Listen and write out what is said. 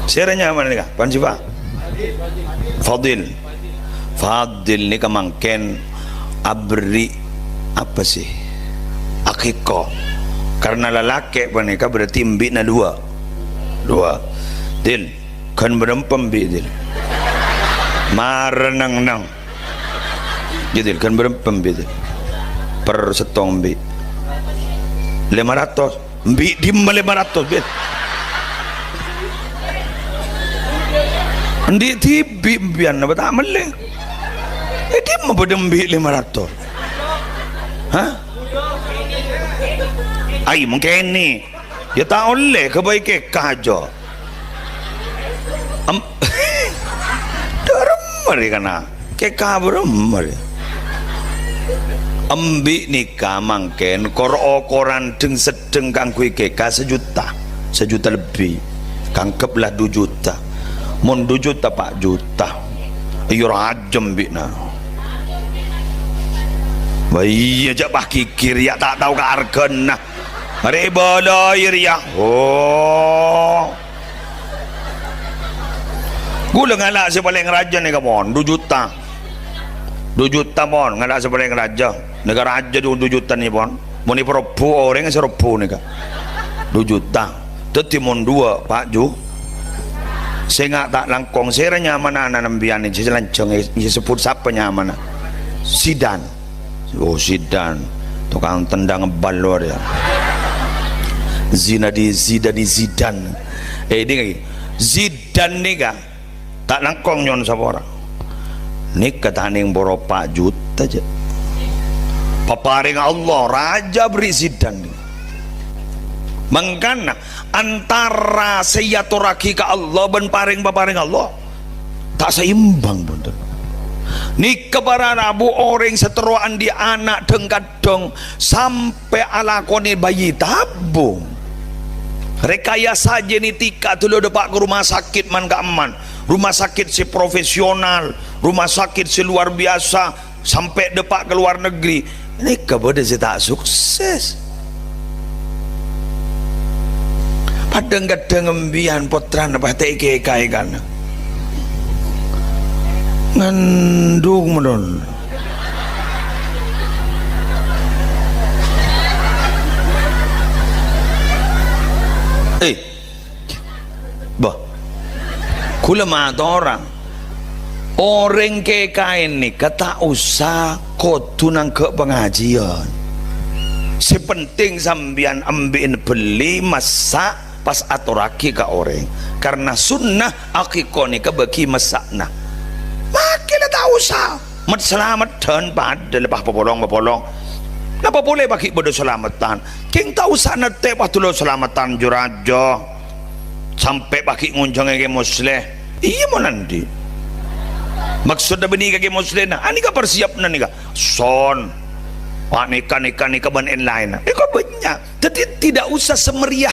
Seranya mana nih kak? Pan siapa? Fadil. Fadil nih kemangken abri apa sih? Akikoh. Karena lelaki panika berarti mbik na dua. Dil kan berempem mbik dil. Marenang nang. Jadi kan berempem mbik dil. Per setong mbik. 500 mbik di 500 mbik. Ndi tibi mbian apa tak meleng. Di mau mbik 500. Hah? Ay mungkin ni ya tak oleh kebaikan kajo deremar kana ke kabremar ambi nikah mangken koran deng sedeng kang kuwi keka sejuta lebih kangkeplah 2 juta mon 2 juta 4 juta ayo rajem bina bayi aja bah kikir ya tak tahu ke argen nah riba lahir ya oh gula ngalak si paling raja ni kamon 2 juta mon ngalak si paling raja negara raja 2 juta ni pon mau ni perpu orang yang serupu ni kak 2 juta teti mon 2 pak ju saya tak langkong saya nyaman anak nambian ni saya lancong sebut siapa nyaman Sidan oh Sidan tukang tendang balor ya Zidan ini Zidan nih kak tak langkong nyon sama orang nih ketaning berapa juta aja paparing Allah raja beri Zidan nih mengkana antara silaturahmi ke Allah dan paparing Allah tak seimbang bener nih kebaran abu orang seteruan di anak dengkadong sampai alakoni bayi tabung rekayasa genetika dulu depak ke rumah sakit man gak aman rumah sakit si profesional rumah sakit si luar biasa sampai depak ke luar negeri ini kepada si tak sukses padang kadang ngembian potran apa teke kai kan ngandung menon bah kula mata orang ke kain ni kata usah kotunang ke pengajian sepenting sambian ambil beli masak pas aturaki ke orang karena sunnah akikoh ni ke bagi masakna makilah tak usah mat selamat dan pada lepas popolong napa boleh bagi bodoh selamatan king tak usah nete pas dulu selamatan jurajo sampai bagi ngunjung ke musleh iya mau nanti maksudnya benih ke musleh nah ini ka persiap na nika son nikah ban lain ini kok banyak jadi tidak usah semeriah